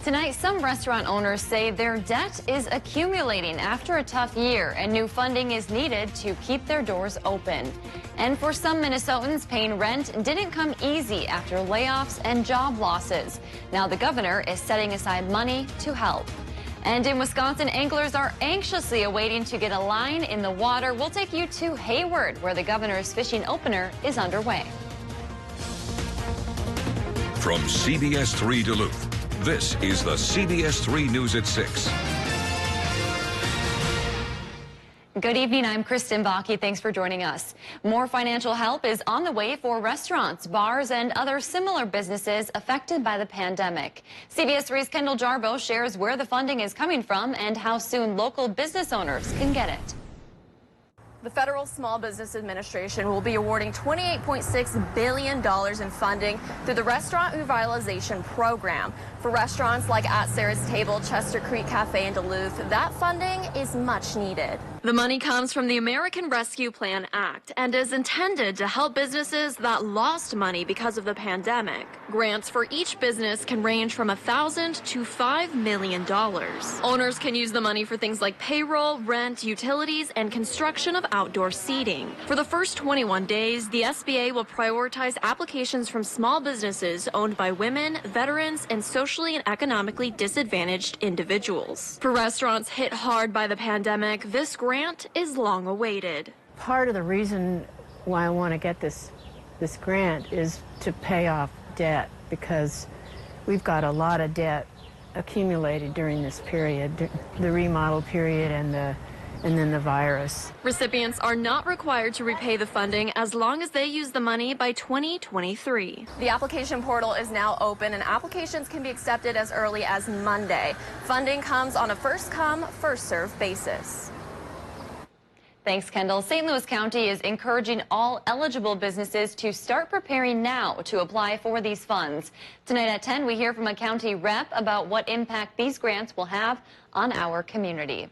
Tonight, some restaurant owners say their debt is accumulating after a tough year, and new funding is needed to keep their doors open. And for some Minnesotans, paying rent didn't come easy after layoffs and job losses. Now the governor is setting aside money to help. And in Wisconsin, anglers are anxiously awaiting to get a line in the water. We'll take you to Hayward, where the governor's fishing opener is underway. From CBS3 Duluth, this is the CBS3 News at 6. Good evening, I'm Kristen Bakke. Thanks for joining us. More financial help is on the way for restaurants, bars, and other similar businesses affected by the pandemic. CBS3's Kendall Jarbo shares where the funding is coming from and how soon local business owners can get it. The Federal Small Business Administration will be awarding $28.6 billion in funding through the Restaurant Revitalization Program. For restaurants like At Sarah's Table, Chester Creek Cafe in Duluth, that funding is much needed. The money comes from the American Rescue Plan Act and is intended to help businesses that lost money because of the pandemic. Grants for each business can range from $1,000 to $5 million. Owners can use the money for things like payroll, rent, utilities, and construction of outdoor seating. For the first 21 days, the SBA will prioritize applications from small businesses owned by women, veterans, and socially and economically disadvantaged individuals. For restaurants hit hard by the pandemic, this grant is long awaited. Part of the reason why I want to get this grant is to pay off debt, because we've got a lot of debt accumulated during this period, the remodel period and then the virus. Recipients are not required to repay the funding as long as they use the money by 2023. The application portal is now open and applications can be accepted as early as Monday. Funding comes on a first-come, first-served basis. Thanks, Kendall. St. Louis County is encouraging all eligible businesses to start preparing now to apply for these funds. Tonight at 10, we hear from a county rep about what impact these grants will have on our community.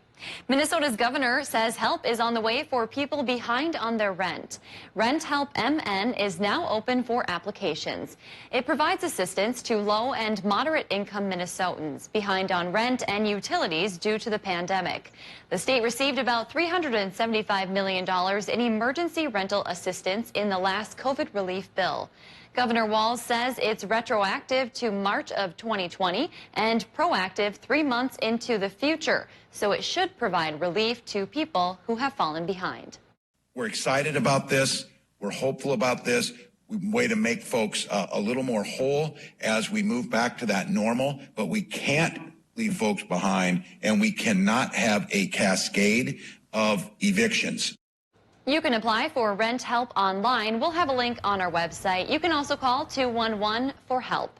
Minnesota's governor says help is on the way for people behind on their rent. Rent Help MN is now open for applications. It provides assistance to low and moderate income Minnesotans behind on rent and utilities due to the pandemic. The state received about $375 million in emergency rental assistance in the last COVID relief bill. Governor Walz says it's retroactive to March of 2020 and proactive 3 months into the future, so it should provide relief to people who have fallen behind. We're excited about this. We're hopeful about this. Way to make folks a little more whole as we move back to that normal, but we can't leave folks behind, and we cannot have a cascade of evictions. You can apply for Rent Help online. We'll have a link on our website. You can also call 211 for help.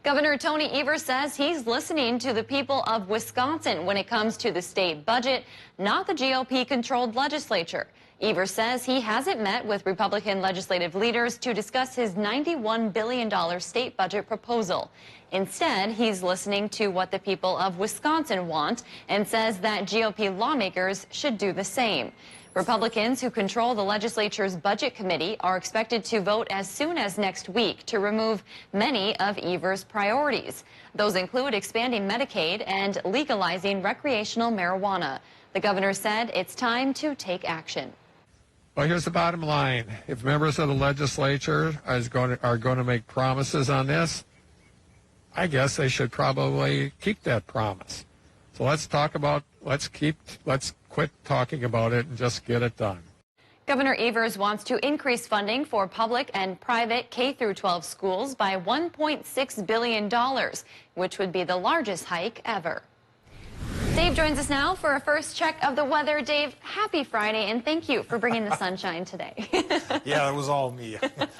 Governor Tony Evers says he's listening to the people of Wisconsin when it comes to the state budget, not the GOP-controlled legislature. Evers says he hasn't met with Republican legislative leaders to discuss his $91 billion state budget proposal. Instead, he's listening to what the people of Wisconsin want and says that GOP lawmakers should do the same. Republicans who control the legislature's budget committee are expected to vote as soon as next week to remove many of Evers' priorities. Those include expanding Medicaid and legalizing recreational marijuana. The governor said it's time to take action. Well, here's the bottom line. If members of the legislature are going to make promises on this, I guess they should probably keep that promise. So let's quit talking about it and just get it done. Governor Evers wants to increase funding for public and private K-12 schools by $1.6 billion, which would be the largest hike ever. Dave joins us now for a first check of the weather. Dave, happy Friday, and thank you for bringing the sunshine today. Yeah, it was all me.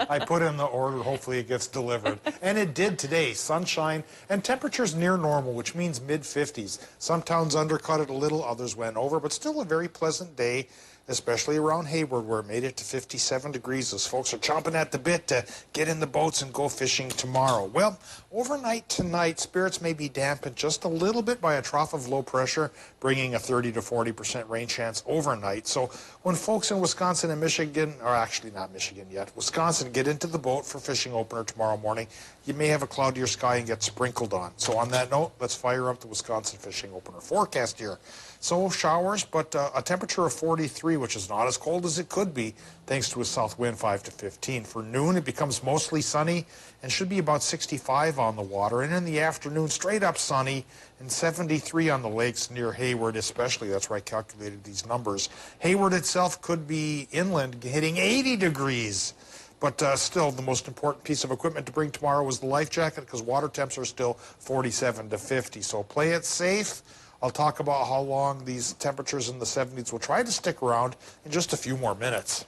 I put in the order. Hopefully it gets delivered. And it did today. Sunshine and temperatures near normal, which means mid-50s. Some towns undercut it a little, others went over, but still a very pleasant day. especially around Hayward, where it made it to 57 degrees as folks are chomping at the bit to get in the boats and go fishing tomorrow. Well, overnight tonight, spirits may be dampened just a little bit by a trough of low pressure, bringing a 30 to 40% rain chance overnight. So when folks in Wisconsin and Michigan, or actually not Michigan yet, Wisconsin, get into the boat for fishing opener tomorrow morning, you may have a cloudier sky and get sprinkled on. So on that note, let's fire up the Wisconsin fishing opener forecast here. So showers, but a temperature of 43, which is not as cold as it could be, thanks to a south wind 5 to 15. For noon, it becomes mostly sunny and should be about 65 on the water. And in the afternoon, straight up sunny and 73 on the lakes near Hayward, especially. That's where I calculated these numbers. Hayward itself could be inland, hitting 80 degrees. But still, the most important piece of equipment to bring tomorrow was the life jacket, because water temps are still 47 to 50. So play it safe. I'll talk about how long these temperatures in the 70s will try to stick around in just a few more minutes.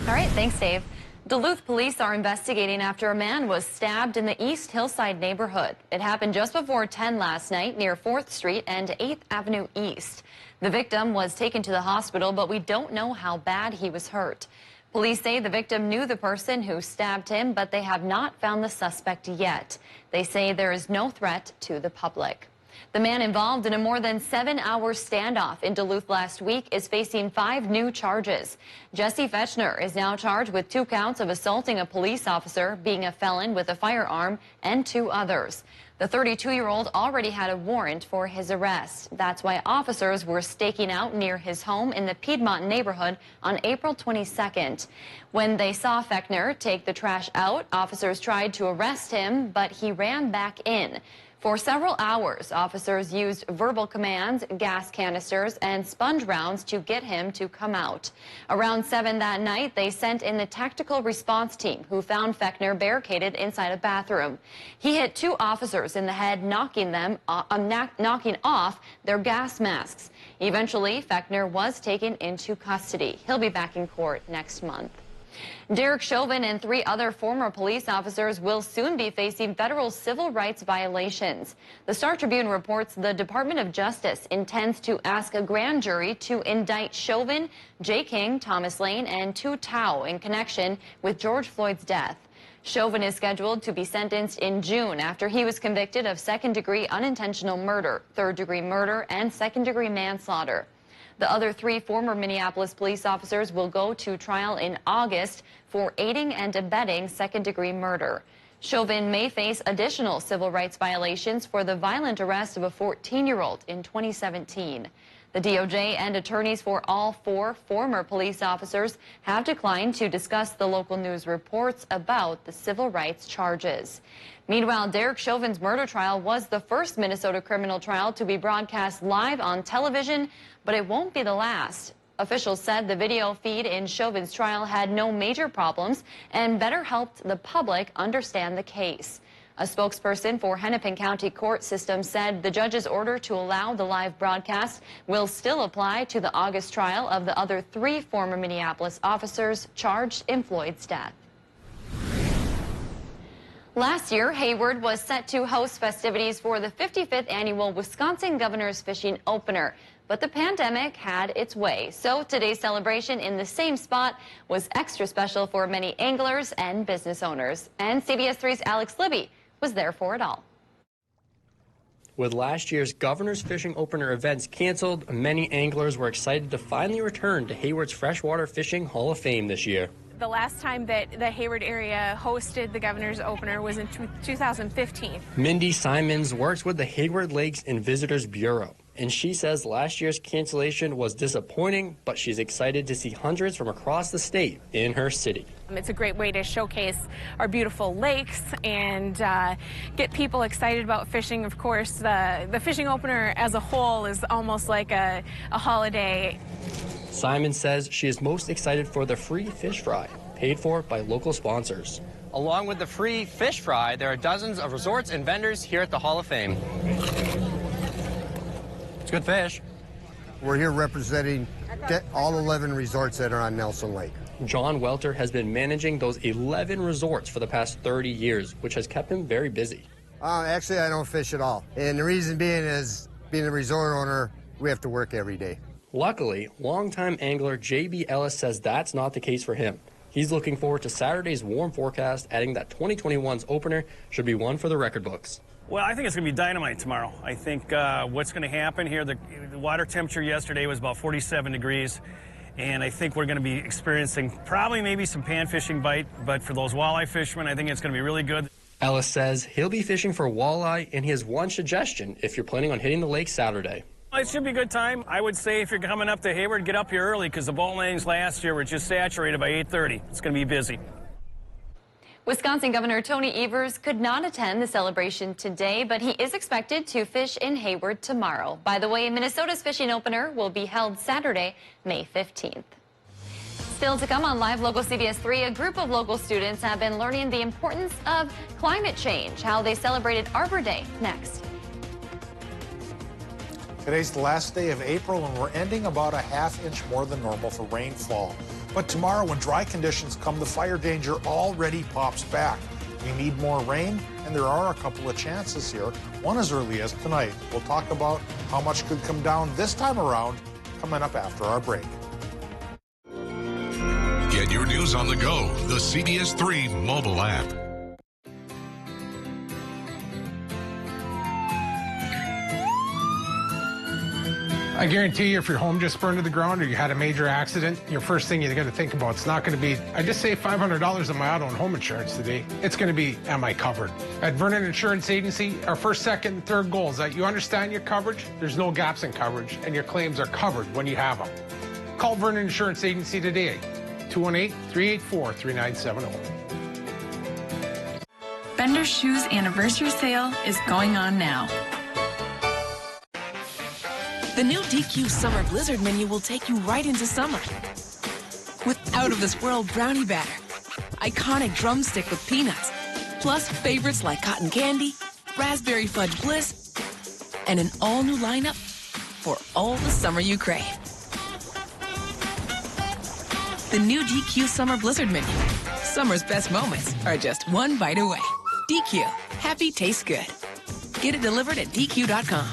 All right, thanks, Dave. Duluth police are investigating after a man was stabbed in the East Hillside neighborhood. It happened just before 10 last night near 4th Street and 8th Avenue East. The victim was taken to the hospital, but we don't know how bad he was hurt. Police say the victim knew the person who stabbed him, but they have not found the suspect yet. They say there is no threat to the public. The man involved in a more than 7-hour standoff in Duluth last week is facing 5 new charges. Jesse Fechner is now charged with 2 counts of assaulting a police officer, being a felon with a firearm, and 2 others. The 32-year-old already had a warrant for his arrest. That's why officers were staking out near his home in the Piedmont neighborhood on April 22nd. When they saw Fechner take the trash out, officers tried to arrest him, but he ran back in. For several hours, officers used verbal commands, gas canisters, and sponge rounds to get him to come out. Around 7 that night, they sent in the tactical response team, who found Fechner barricaded inside a bathroom. He hit 2 officers in the head, knocking off their gas masks. Eventually, Fechner was taken into custody. He'll be back in court next month. Derek Chauvin and 3 other former police officers will soon be facing federal civil rights violations. The Star Tribune reports the Department of Justice intends to ask a grand jury to indict Chauvin, Jay King, Thomas Lane, and Tu Tao in connection with George Floyd's death. Chauvin is scheduled to be sentenced in June after he was convicted of second-degree unintentional murder, third-degree murder, and second-degree manslaughter. The other 3 former Minneapolis police officers will go to trial in August for aiding and abetting second-degree murder. Chauvin may face additional civil rights violations for the violent arrest of a 14-year-old in 2017. The DOJ and attorneys for all 4 former police officers have declined to discuss the local news reports about the civil rights charges. Meanwhile, Derek Chauvin's murder trial was the first Minnesota criminal trial to be broadcast live on television, but it won't be the last. Officials said the video feed in Chauvin's trial had no major problems and better helped the public understand the case. A spokesperson for Hennepin County Court System said the judge's order to allow the live broadcast will still apply to the August trial of the other 3 former Minneapolis officers charged in Floyd's death. Last year, Hayward was set to host festivities for the 55th annual Wisconsin Governor's Fishing Opener, but the pandemic had its way. So today's celebration in the same spot was extra special for many anglers and business owners. And CBS3's Alex Libby was there for it all. With last year's Governor's Fishing Opener events canceled, many anglers were excited to finally return to Hayward's Freshwater Fishing Hall of Fame this year. The last time that the Hayward area hosted the Governor's Opener was in 2015. Mindy Simons works with the Hayward Lakes and Visitors Bureau, and she says last year's cancellation was disappointing, but she's excited to see hundreds from across the state in her city. It's a great way to showcase our beautiful lakes and get people excited about fishing. Of course, the fishing opener as a whole is almost like a holiday. Simon says she is most excited for the free fish fry, paid for by local sponsors. Along with the free fish fry, there are dozens of resorts and vendors here at the Hall of Fame. It's good fish. We're here representing all 11 resorts that are on Nelson Lake. John Welter has been managing those 11 resorts for the past 30 years, which has kept him very busy. Actually, I don't fish at all. And the reason being is, being a resort owner, we have to work every day. Luckily, longtime angler J.B. Ellis says that's not the case for him. He's looking forward to Saturday's warm forecast, adding that 2021's opener should be one for the record books. Well, I think it's going to be dynamite tomorrow. I think what's going to happen here, the water temperature yesterday was about 47 degrees, and I think we're going to be experiencing probably maybe some pan fishing bite, but for those walleye fishermen, I think it's going to be really good. Ellis says he'll be fishing for walleye, and he has one suggestion if you're planning on hitting the lake Saturday. It should be a good time. I would say if you're coming up to Hayward, get up here early because the boat landings last year were just saturated by 8:30. It's going to be busy. Wisconsin Governor Tony Evers could not attend the celebration today, but he is expected to fish in Hayward tomorrow. By the way, Minnesota's fishing opener will be held Saturday, May 15th. Still to come on Live Local CBS 3, a group of local students have been learning the importance of climate change, how they celebrated Arbor Day next. Today's the last day of April, and we're ending about a ½ inch more than normal for rainfall. But tomorrow, when dry conditions come, the fire danger already pops back. We need more rain, and there are a couple of chances here, one as early as tonight. We'll talk about how much could come down this time around coming up after our break. Get your news on the go, the CBS 3 mobile app. I guarantee you, if your home just burned to the ground or you had a major accident, your first thing you got to think about, it's not going to be, I just saved $500 on my auto and home insurance today. It's going to be, am I covered? At Vernon Insurance Agency, our first, second, and third goal is that you understand your coverage, there's no gaps in coverage, and your claims are covered when you have them. Call Vernon Insurance Agency today, 218-384-3970. Bender's Shoes anniversary sale is going on now. The new DQ Summer Blizzard menu will take you right into summer. With out-of-this-world brownie batter, iconic drumstick with peanuts, plus favorites like cotton candy, raspberry fudge bliss, and an all-new lineup for all the summer you crave. The new DQ Summer Blizzard menu. Summer's best moments are just one bite away. DQ. Happy tastes good. Get it delivered at DQ.com.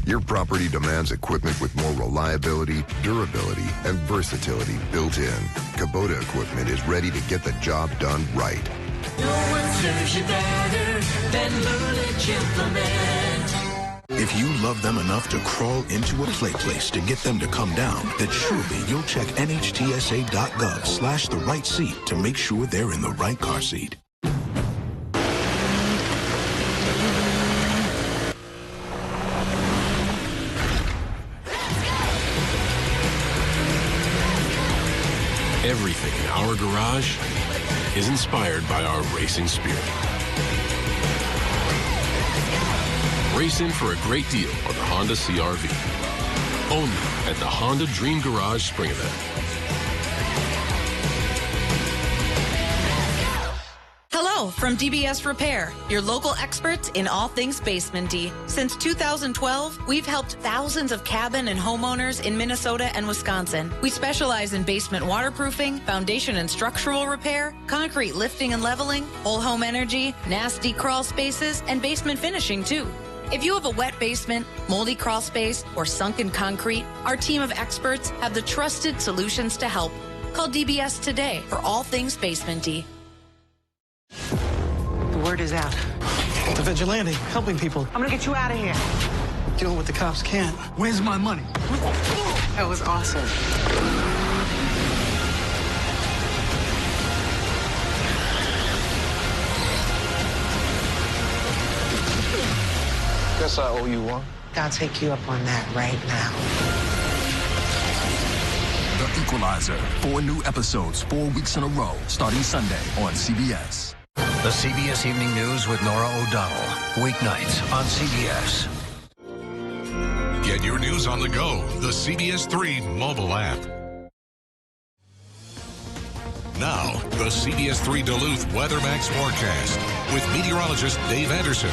Your property demands equipment with more reliability, durability, and versatility built in. Kubota equipment is ready to get the job done right. No one serves you better than Lulich Implement. If you love them enough to crawl into a play place to get them to come down, then surely you'll check NHTSA.gov/the right seat to make sure they're in the right car seat. Everything in our garage is inspired by our racing spirit. Race in for a great deal on the Honda CR-V. Only at the Honda Dream Garage Spring Event. Hello from DBS Repair, your local experts in all things basement-y. Since 2012, we've helped thousands of cabin and homeowners in Minnesota and Wisconsin. We specialize in basement waterproofing, foundation and structural repair, concrete lifting and leveling, whole home energy, nasty crawl spaces, and basement finishing too. If you have a wet basement, moldy crawl space, or sunken concrete, our team of experts have the trusted solutions to help. Call DBS today for all things basement-y. The word is out. The vigilante helping people. I'm gonna get you out of here. Dealing with the cops can't. Where's my money? That was awesome. Guess I owe you one. I'll take you up on that right now. The Equalizer. 4 new episodes, 4 weeks in a row, starting Sunday on CBS. The CBS Evening News with Nora O'Donnell. Weeknights on CBS. Get your news on the go, the CBS 3 mobile app. Now, the CBS 3 Duluth WeatherMax forecast with meteorologist Dave Anderson.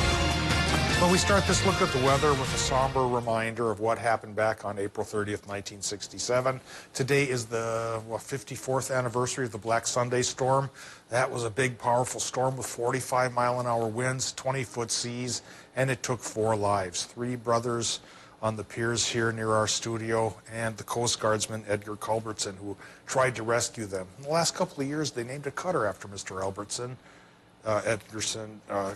Well, we start this look at the weather with a somber reminder of what happened back on April 30th, 1967. Today is the 54th anniversary of the Black Sunday storm. That was a big, powerful storm with 45-mile-an-hour winds, 20-foot seas, and it took 4 lives. 3 brothers on the piers here near our studio, and the Coast Guardsman Edgar Culbertson, who tried to rescue them. In the last couple of years, they named a cutter after Mr. Albertson.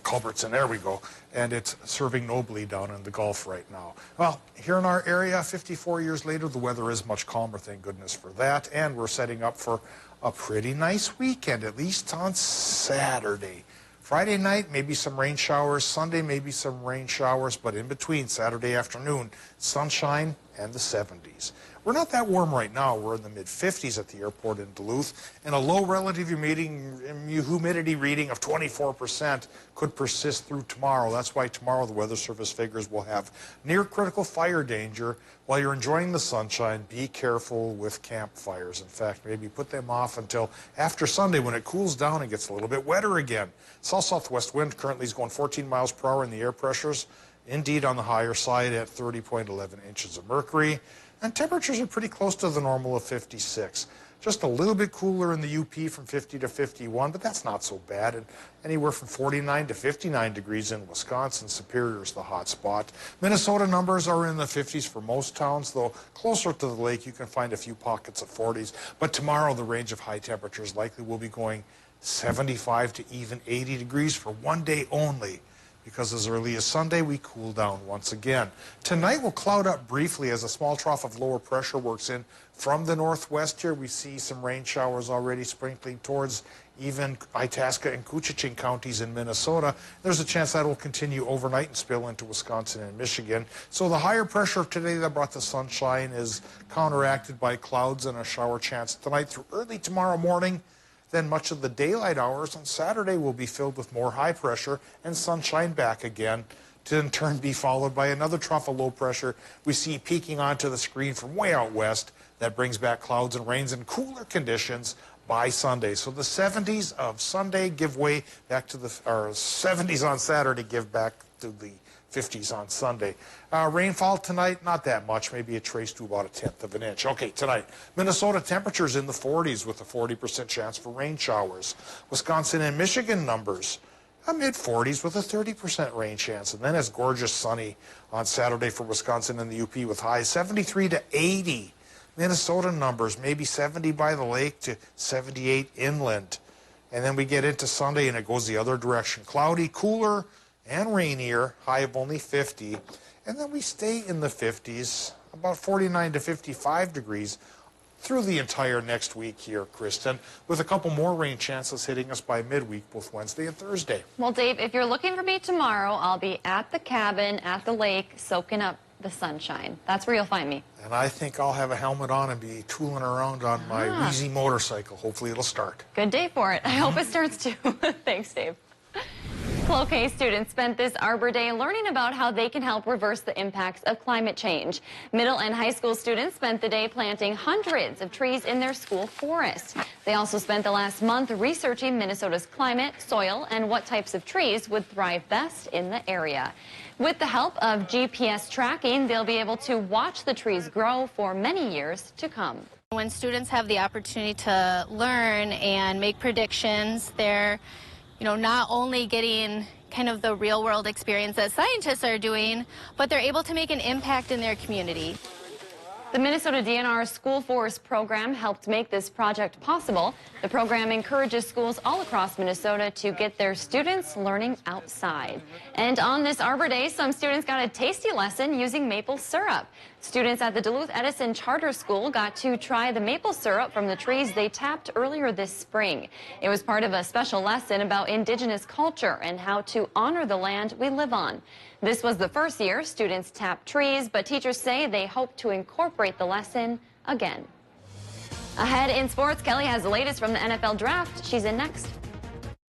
Culbertson, there we go, and it's serving nobly down in the Gulf right now. Well, here in our area, 54 years later, the weather is much calmer, thank goodness for that, and we're setting up for a pretty nice weekend, at least on Saturday. Friday night, maybe some rain showers. Sunday, maybe some rain showers, but in between, Saturday afternoon, sunshine and the 70s. We're not that warm right now. We're in the mid-50s at the airport in Duluth, and a low relative humidity reading of 24% could persist through tomorrow. That's why tomorrow the Weather Service figures will have near critical fire danger. While you're enjoying the sunshine, be careful with campfires. In fact, maybe put them off until after Sunday when it cools down and gets a little bit wetter again. South-southwest wind currently is going 14 miles per hour, and the air pressures indeed on the higher side at 30.11 inches of mercury. And temperatures are pretty close to the normal of 56. Just a little bit cooler in the UP from 50 to 51, but that's not so bad. And anywhere from 49 to 59 degrees in Wisconsin. Superior is the hot spot. Minnesota numbers are in the 50s for most towns, though closer to the lake you can find a few pockets of 40s. But tomorrow the range of high temperatures likely will be going 75 to even 80 degrees for one day only, because as early as Sunday, we cool down once again. Tonight will cloud up briefly as a small trough of lower pressure works in from the northwest here. We see some rain showers already sprinkling towards even Itasca and Couchiching counties in Minnesota. There's a chance that will continue overnight and spill into Wisconsin and Michigan. So the higher pressure of today that brought the sunshine is counteracted by clouds and a shower chance tonight through early tomorrow morning. Then much of the daylight hours on Saturday will be filled with more high pressure and sunshine back again, to in turn be followed by another trough of low pressure we see peeking onto the screen from way out west. That brings back clouds and rains and cooler conditions by Sunday. So the 70s of Sunday give way back to the 70s on Saturday give back to the 50s on Sunday. Rainfall tonight, not that much, maybe a trace to about 1/10 of an inch. Okay, tonight, Minnesota temperatures in the 40s with a 40% chance for rain showers. Wisconsin and Michigan numbers, mid-40s with a 30% rain chance. And then it's gorgeous sunny on Saturday for Wisconsin and the UP with highs 73 to 80. Minnesota numbers, maybe 70 by the lake to 78 inland. And then we get into Sunday and it goes the other direction. Cloudy, cooler, and rainier, high of only 50, and then we stay in the 50s, about 49 to 55 degrees through the entire next week here, Kristen, with a couple more rain chances hitting us by midweek, both Wednesday and Thursday. Well, Dave, if you're looking for me tomorrow, I'll be at the cabin, at the lake, soaking up the sunshine. That's where you'll find me. And I think I'll have a helmet on and be tooling around on my Wheezy motorcycle. Hopefully it'll start. Good day for it. I hope it starts too. Thanks, Dave. Cloquet students spent this Arbor Day learning about how they can help reverse the impacts of climate change. Middle and high school students spent the day planting hundreds of trees in their school forest. They also spent the last month researching Minnesota's climate, soil, and what types of trees would thrive best in the area. With the help of GPS tracking, they'll be able to watch the trees grow for many years to come. When students have the opportunity to learn and make predictions, they're not only getting kind of the real world experience that scientists are doing, but they're able to make an impact in their community. The Minnesota DNR School Forest program helped make this project possible. The program encourages schools all across Minnesota to get their students learning outside. And on this Arbor Day, some students got a tasty lesson using maple syrup. Students at the Duluth Edison Charter School got to try the maple syrup from the trees they tapped earlier this spring. It was part of a special lesson about indigenous culture and how to honor the land we live on. This was the first year students tapped trees, but teachers say they hope to incorporate the lesson again. Ahead in sports, Kelly has the latest from the NFL draft. She's in next.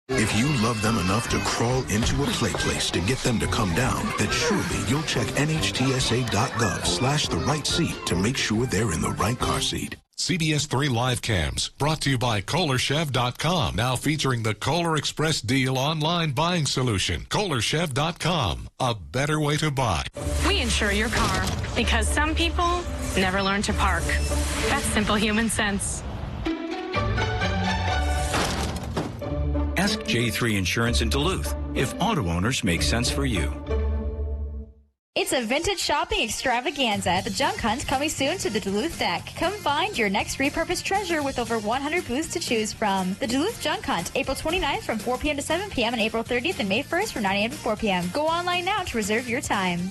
If you love them enough to crawl into a play place to get them to come down, then surely you'll check NHTSA.gov/the right seat to make sure they're in the right car seat. CBS3 Live Cams, brought to you by KohlerChev.com, now featuring the Kohler Express Deal online buying solution. KohlerChev.com, a better way to buy. We insure your car because some people never learn to park. That's simple human sense. Ask J3 Insurance in Duluth if auto owners make sense for you. It's a vintage shopping extravaganza. The Junk Hunt coming soon to the Duluth deck. Come find your next repurposed treasure with over 100 booths to choose from. The Duluth Junk Hunt, April 29th from 4 p.m. to 7 p.m. and April 30th and May 1st from 9 a.m. to 4 p.m. Go online now to reserve your time.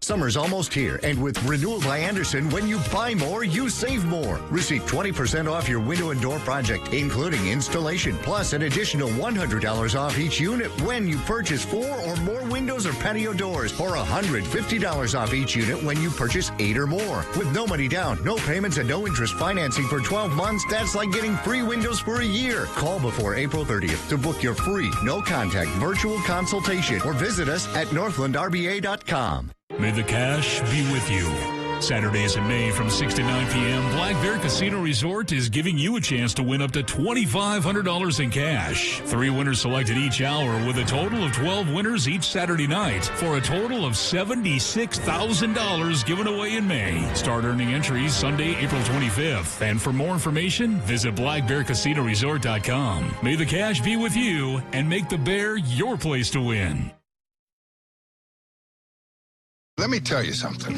Summer's almost here, and with Renewal by Andersen, when you buy more, you save more. Receive 20% off your window and door project, including installation, plus an additional $100 off each unit when you purchase 4 or more windows or patio doors, or $150 off each unit when you purchase 8 or more. With no money down, no payments, and no interest financing for 12 months, that's like getting free windows for a year. Call before April 30th to book your free, no-contact virtual consultation, or visit us at northlandrba.com. May the cash be with you. Saturdays in May from 6 to 9 p.m., Black Bear Casino Resort is giving you a chance to win up to $2,500 in cash. 3 winners selected each hour with a total of 12 winners each Saturday night for a total of $76,000 given away in May. Start earning entries Sunday, April 25th. And for more information, visit blackbearcasinoresort.com. May the cash be with you and make the Bear your place to win. Let me tell you something.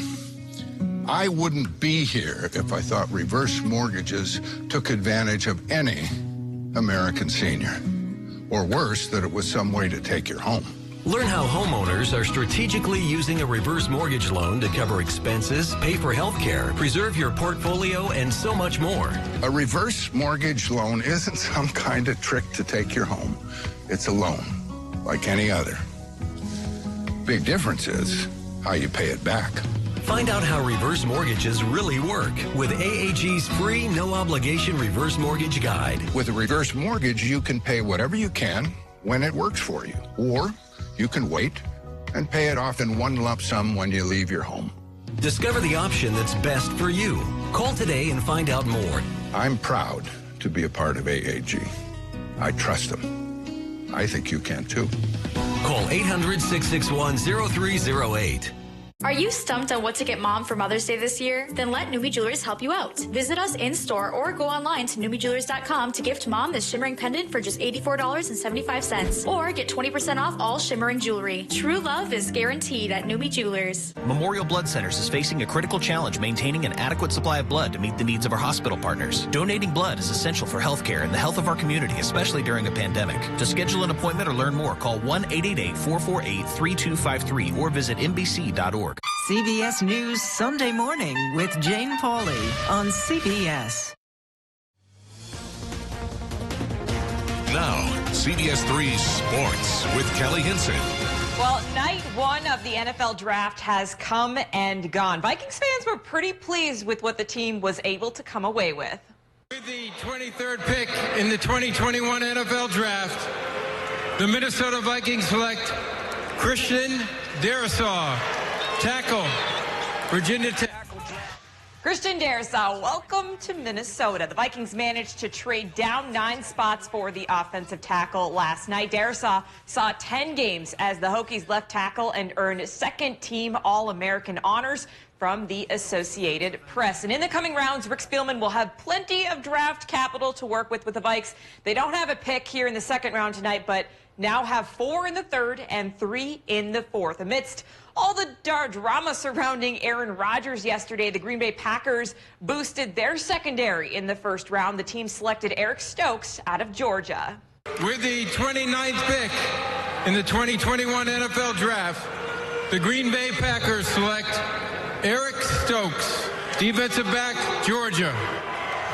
I wouldn't be here if I thought reverse mortgages took advantage of any American senior. Or worse, that it was some way to take your home. Learn how homeowners are strategically using a reverse mortgage loan to cover expenses, pay for health care, preserve your portfolio, and so much more. A reverse mortgage loan isn't some kind of trick to take your home. It's a loan, like any other. Big difference is how you pay it back. Find out how reverse mortgages really work with AAG's free no-obligation reverse mortgage guide. With a reverse mortgage, you can pay whatever you can when it works for you. Or you can wait and pay it off in one lump sum when you leave your home. Discover the option that's best for you. Call today and find out more. I'm proud to be a part of AAG. I trust them. I think you can too. Call 800-661-0308. Are you stumped on what to get mom for Mother's Day this year? Then let Numi Jewelers help you out. Visit us in-store or go online to NumiJewelers.com to gift mom this shimmering pendant for just $84.75. Or get 20% off all shimmering jewelry. True love is guaranteed at Numi Jewelers. Memorial Blood Centers is facing a critical challenge maintaining an adequate supply of blood to meet the needs of our hospital partners. Donating blood is essential for healthcare and the health of our community, especially during a pandemic. To schedule an appointment or learn more, call 1-888-448-3253 or visit NBC.org. CBS News Sunday Morning with Jane Pauley on CBS. Now, CBS3 Sports with Kelly Hinson. Well, night one of the NFL draft has come and gone. Vikings fans were pretty pleased with what the team was able to come away with. With the 23rd pick in the 2021 NFL draft, the Minnesota Vikings select Christian Darrisaw, tackle, Virginia Tech. Christian Darrisaw, welcome to Minnesota. The Vikings managed to trade down 9 spots for the offensive tackle last night. Darrisaw saw 10 games as the Hokies left tackle and earned second-team All-American honors from the Associated Press. And in the coming rounds, Rick Spielman will have plenty of draft capital to work with the Vikes. They don't have a pick here in the second round tonight, but now have 4 in the third and 3 in the fourth. Amidst all the drama surrounding Aaron Rodgers yesterday, the Green Bay Packers boosted their secondary in the first round. The team selected Eric Stokes out of Georgia. With the 29th pick in the 2021 NFL Draft, the Green Bay Packers select Eric Stokes, defensive back, Georgia.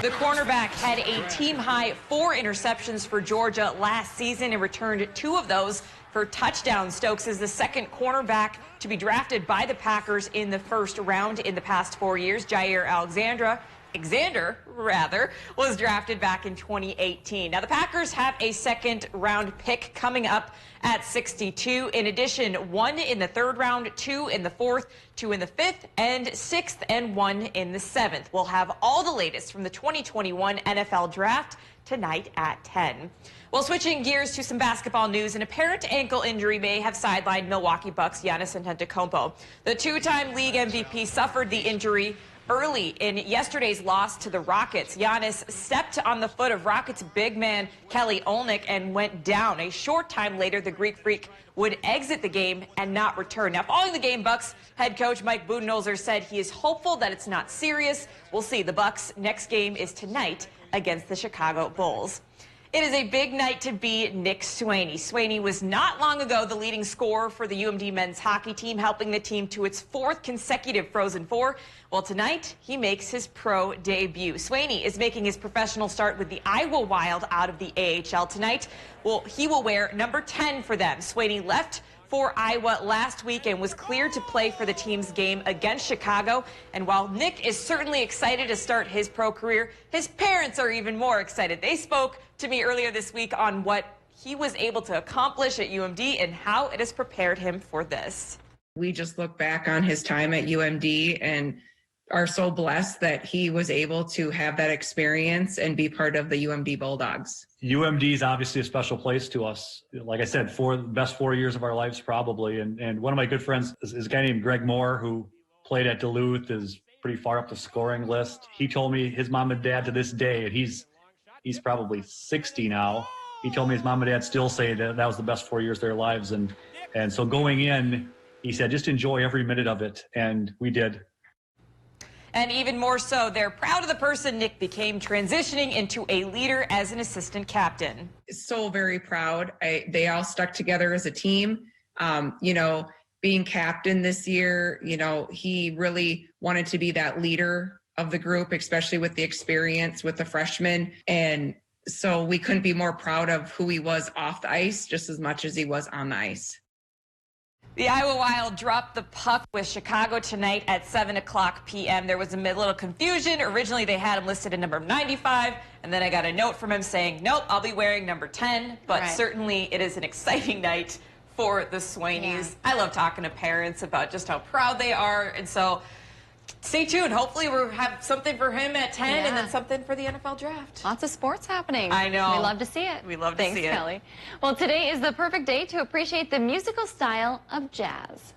The cornerback had a team-high 4 interceptions for Georgia last season and returned 2 of those for touchdowns. Stokes is the second cornerback to be drafted by the Packers in the first round in the past 4 years. Jair Alexander was drafted back in 2018. Now, the Packers have a second-round pick coming up at 62. In addition, 1 in the third round, 2 in the fourth, 2 in the fifth, and 6th, and 1 in the 7th. We'll have all the latest from the 2021 NFL Draft tonight at 10. Well, switching gears to some basketball news, an apparent ankle injury may have sidelined Milwaukee Bucks' Giannis Antetokounmpo. The 2-time league MVP suffered the injury early in yesterday's loss to the Rockets. Giannis stepped on the foot of Rockets big man Kelly Olynyk and went down. A short time later, the Greek Freak would exit the game and not return. Now, following the game, Bucks head coach Mike Budenholzer said he is hopeful that it's not serious. We'll see. The Bucks' next game is tonight against the Chicago Bulls. It is a big night to be Nick Swaney. Swaney was not long ago the leading scorer for the UMD men's hockey team, helping the team to its 4th consecutive Frozen Four. Well, tonight he makes his pro debut. Swaney is making his professional start with the Iowa Wild out of the AHL tonight. Well, he will wear number 10 for them. Swaney left for Iowa last week and was cleared to play for the team's game against Chicago. And while Nick is certainly excited to start his pro career, his parents are even more excited. They spoke to me earlier this week on what he was able to accomplish at UMD and how it has prepared him for this. We just look back on his time at UMD and are so blessed that he was able to have that experience and be part of the UMD Bulldogs. UMD is obviously a special place to us. Like I said, the best 4 years of our lives probably. And one of my good friends is a guy named Greg Moore, who played at Duluth, is pretty far up the scoring list. He told me his mom and dad to this day, and he's probably 60 now. He told me his mom and dad still say that was the best 4 years of their lives. And so going in, he said, just enjoy every minute of it. And we did. And even more so, they're proud of the person Nick became, transitioning into a leader as an assistant captain. So very proud. They all stuck together as a team. Being captain this year, he really wanted to be that leader of the group, especially with the experience with the freshmen. And so we couldn't be more proud of who he was off the ice just as much as he was on the ice. The Iowa Wild dropped the puck with Chicago tonight at 7:00 p.m. There was a little confusion. Originally, they had him listed at number 95, and then I got a note from him saying, nope, I'll be wearing number 10. But certainly, it is an exciting night for the Swaneys. Yeah. I love talking to parents about just how proud they are, and so stay tuned. Hopefully, we'll have something for him at 10 and then something for the NFL draft. Lots of sports happening. I know. We love to see it. We love to see it. Thanks, Kelly. Well, today is the perfect day to appreciate the musical style of jazz.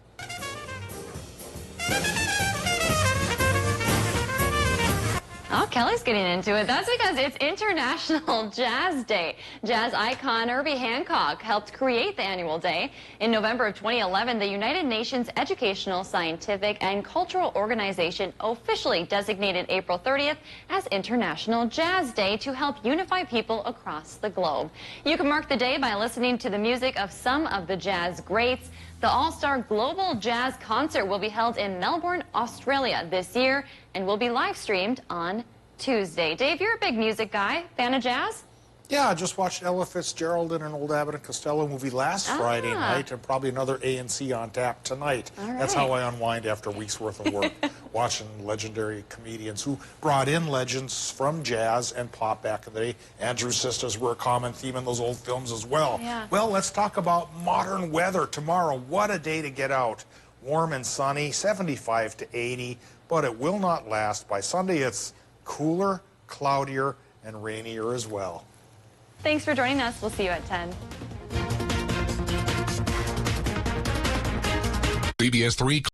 Oh, Kelly's getting into it. That's because it's International Jazz Day. Jazz icon Herbie Hancock helped create the annual day. In November of 2011, the United Nations Educational, Scientific, and Cultural Organization officially designated April 30th as International Jazz Day to help unify people across the globe. You can mark the day by listening to the music of some of the jazz greats. The All-Star Global Jazz Concert will be held in Melbourne, Australia this year and will be live streamed on Tuesday. Dave, you're a big music guy. Fan of jazz? Yeah, I just watched Ella Fitzgerald in an old Abbott and Costello movie last Friday night, and probably another A&C on tap tonight. That's how I unwind after a week's worth of work, watching legendary comedians who brought in legends from jazz and pop back in the day. Andrew's sisters were a common theme in those old films as well. Yeah. Well, let's talk about modern weather tomorrow. What a day to get out. Warm and sunny, 75 to 80, but it will not last. By Sunday, it's cooler, cloudier, and rainier as well. Thanks for joining us. We'll see you at 10. CBS3